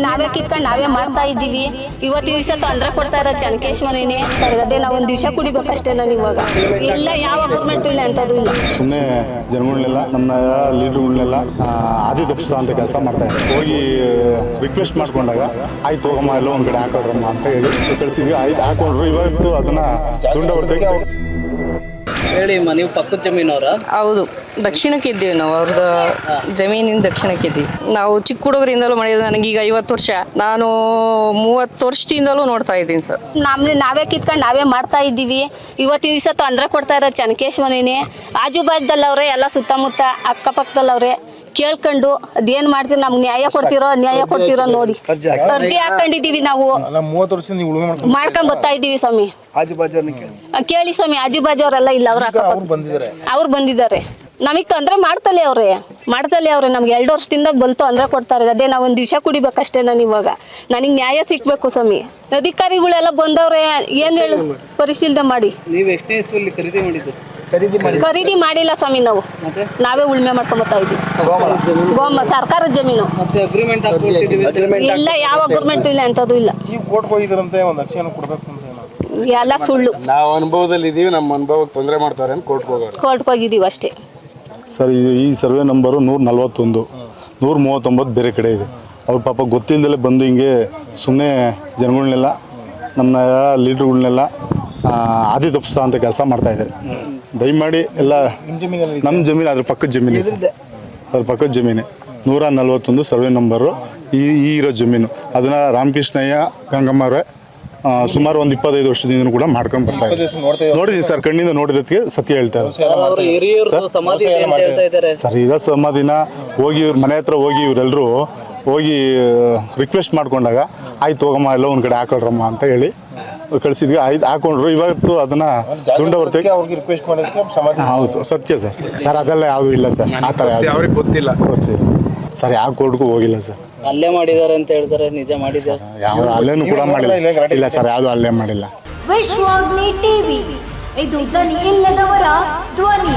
ನಾವೇ ಕಿತ್ಕೊಂಡು ನಾವೇ ಮಾಡ್ತಾ ಇದ್ದೀವಿ. ಇವತ್ತು ದಿವಸ ತೊಂದರೆ ಕೊಡ್ತಾ ಇರೋ ಚನ್ಕೇಶ್ವರನೇ ಅದೇ ನಾವು ಒಂದು ದಿವಸ ಕುಡಿಬೇಕಷ್ಟೇ. ನಾನು ಇವಾಗ ಇಲ್ಲ ಯಾವ ಗೌರ್ಮೆಂಟ್ ಇಲ್ಲ ಅಂಥದ್ದು ಇಲ್ಲ. ಸುಮ್ಮನೆ ಜನಗಳನ್ನೆಲ್ಲ ನಮ್ಮ ಲೀಡ್ರುಗಳನ್ನೆಲ್ಲ ಆದಿ ತಪ್ಪಿಸೋ ಅಂತ ಕೆಲಸ ಮಾಡ್ತಾ ಇದ್ದಾರೆ. ಹೋಗಿ ರಿಕ್ವೆಸ್ಟ್ ಮಾಡ್ಕೊಂಡಾಗ ಆಯ್ತು ಹೋಗಮ್ಮ ಎಲ್ಲೋ ಒಂದು ಕಡೆ ಹಾಕೊಳ್ರಮ್ಮ ಅಂತ ಹೇಳಿ ಕಳಿಸಿದ್ವಿ. ಆಯ್ತು ಹಾಕೊಂಡ್ರು. ಇವತ್ತು ಅದನ್ನ ದುಂಡ ಹೊಡೆದ ಹೇಳಿ ನೀವು ಪಕ್ಕದ ಜಮೀನವರ? ಹೌದು, ದಕ್ಷಿಣಕ್ಕಿದ್ದೀವಿ ನಾವು. ಅವ್ರದ್ದು ಜಮೀನಿನ ದಕ್ಷಿಣಕ್ಕಿದ್ದೀವಿ ನಾವು. ಚಿಕ್ಕ ಹುಡುಗರಿಂದಲೂ ಮಾಡಿದ್ದು. ನನಗೀಗ 50 ವರ್ಷ. ನಾನು 30 ವರ್ಷದಿಂದಲೂ ನೋಡ್ತಾ ಇದ್ದೀನಿ ಸರ್. ನಾವೇ ಕಿತ್ಕೊಂಡು ನಾವೇ ಮಾಡ್ತಾ ಇದ್ದೀವಿ. ಇವತ್ತು ದಿವಸ ತೊಂದರೆ ಕೊಡ್ತಾ ಇರೋ ಚನ್ಕೇಶ್ವರನೇ ಆಜು ಬಾಜುದಲ್ಲವ್ರೆ, ಎಲ್ಲ ಸುತ್ತಮುತ್ತ ಅಕ್ಕಪಕ್ಕದಲ್ಲವ್ರೆ. ಕೇಳ್ಕೊಂಡು ಅದೇನು ಮಾಡ್ತೀರಿ, ನಮ್ಗೆ ನ್ಯಾಯ ಕೊಡ್ತಿರೋ ನೋಡಿ ಅರ್ಜಿ ಹಾಕೊಂಡಿದ್ದೀವಿ ನಾವು. 30 ವರ್ಷ ನೀವು ಉಳುಮೆ ಮಾಡ್ಕೊಂಡ್ ಬರ್ತಾ ಇದ್ದೀವಿ ಸ್ವಾಮಿ. ಕೇಳಿ ಸ್ವಾಮಿ, ಆಜು ಬಾಜು ಅವರೆಲ್ಲ ಇಲ್ಲ, ಅವ್ರು ಬಂದಿದ್ದಾರೆ. ನಮಗೆ ತೊಂದರೆ ಮಾಡ್ತಲೇ ಅವ್ರೆ. ನಮ್ಗೆ 2 ವರ್ಷದಿಂದ ಬಂತು ತೊಂದರೆ ಕೊಡ್ತಾರೆ. ಅದೇ ನಾವು ಒಂದು ದಿವಸ ಕುಡಿಬೇಕಷ್ಟೇ. ನಾನು ಇವಾಗ ನನಗೆ ನ್ಯಾಯ ಸಿಕ್ಬೇಕು ಸ್ವಾಮಿ. ಅಧಿಕಾರಿಗಳೆಲ್ಲ ಬಂದವ್ರೆ, ಏನು ಹೇಳು ಪರಿಶೀಲನೆ ಮಾಡಿ. ನೀವು ಎಷ್ಟನೇ ಇಸ್ವಿಯಲ್ಲಿ ಖರೀದಿ ಮಾಡಿದ್ದು? ಖರೀದಿ ಮಾಡಿಲ್ಲ ಸ್ವಾಮಿ, ನಾವೇ ಉಳುಮೆ ಮಾಡ್ಕೊಂಡ್ ಬರ್ತಾ ಇದ್ದೀವಿ. ಸರ್ಕಾರದ ಜಮೀನು. ಮತ್ತೆ ಅಗ್ರಿಮೆಂಟ್ ಇಲ್ಲ, ಯಾವ ಗೌರ್ಮೆಂಟ್ ಇಲ್ಲ ಅಂಥದ್ದು ಇಲ್ಲ. ಎಲ್ಲ ಸುಳ್ಳು. ನಾವು ಅನುಭವದಲ್ಲಿ ಇದೀವಿ, ನಮ್ಮ ಅನುಭವಕ್ಕೆ ತೊಂದರೆ ಮಾಡ್ತಾರೆ ಅಂತ ಕೋರ್ಟ್ಗೆ ಹೋಗಿದ್ದೀವಿ ಅಷ್ಟೇ ಸರ್. ಈ ಸರ್ವೆ ನಂಬರು 141, 139 ಬೇರೆ ಕಡೆ ಇದೆ. ಅವ್ರು ಪಾಪ ಗೊತ್ತಿಲ್ಲದಲ್ಲೇ ಬಂದು ಹಿಂಗೆ ಸುಮ್ಮನೆ ಜನಗಳನ್ನೆಲ್ಲ ನಮ್ಮ ಲೀಡ್ರುಗಳನ್ನೆಲ್ಲ ಆದಿ ತಪ್ಪಿಸೋ ಅಂತ ಕೆಲಸ ಮಾಡ್ತಾ ಇದ್ದಾರೆ. ದಯಮಾಡಿ ಎಲ್ಲ ನಮ್ಮ ಜಮೀನು, ಅದ್ರ ಪಕ್ಕದ ಜಮೀನು ಸರ್. ಅದ್ರ ಪಕ್ಕದ ಜಮೀನು 141 ಸರ್ವೆ ನಂಬರು ಈ ಇರೋ ಜಮೀನು. ಅದನ್ನು ರಾಮಕೃಷ್ಣಯ್ಯ ಗಂಗಮ್ಮವ್ರೆ ಸುಮಾರು ಒಂದು 25 ವರ್ಷದಿಂದ ಕೂಡ ಮಾಡ್ಕೊಂಡು ಬರ್ತಾ ಇದ್ದಾರೆ. ನೋಡಿದ್ದೀನಿ ಸರ್, ಕಣ್ಣಿಂದ ನೋಡಿರೋದಕ್ಕೆ ಸತ್ಯ ಹೇಳ್ತಾ ಇದ್ದಾರೆ ಸರ್. ಇರೋ ಸಮಾಧಿನ ಹೋಗಿ ಇವ್ರ ಮನೆ ಹತ್ರ ಹೋಗಿ ಇವರೆಲ್ಲರೂ ಹೋಗಿ ರಿಕ್ವೆಸ್ಟ್ ಮಾಡ್ಕೊಂಡಾಗ ಆಯ್ತು ಹೋಗಮ್ಮ ಎಲ್ಲೋ ಒಂದು ಕಡೆ ಹಾಕೊಳ್ರಮ್ಮ ಅಂತ ಹೇಳಿ ಕಳಿಸಿದ್ವಿ. ಆಯ್ತು ಹಾಕೊಂಡ್ರು. ಇವತ್ತು ಅದನ್ನ ದುಂಡ ಹೊರತೆಗೆ ಹೌದು ಸತ್ಯ ಸರ್. ಸರ್ ಅದೆಲ್ಲ ಯಾವುದು ಇಲ್ಲ ಸರ್, ಆ ಥರ ಯಾವ್ದು ಗೊತ್ತಿಲ್ಲ ಸರ್. ಯಾವ ಕೋರ್ಟ್ಗೂ ಹೋಗಿಲ್ಲ ಸರ್. ಅಲ್ಲೇ ಮಾಡಿದ್ದಾರೆ ಅಂತ ಹೇಳ್ತಾರೆ, ನಿಜ ಮಾಡಿದ್ದಾರೆ? ಯಾವ ಅಲ್ಲೇನು ಕೂಡ ಮಾಡಿಲ್ಲ. ಇಲ್ಲ ಸರ್, ಯಾವುದು ಅಲ್ಲೇ ಮಾಡಿಲ್ಲ. ವಿಶ್ವಾಗ್ನಿ ಟಿವಿ, ಇದು ದನಿ ಇಲ್ಲದವರ ಧ್ವನಿ.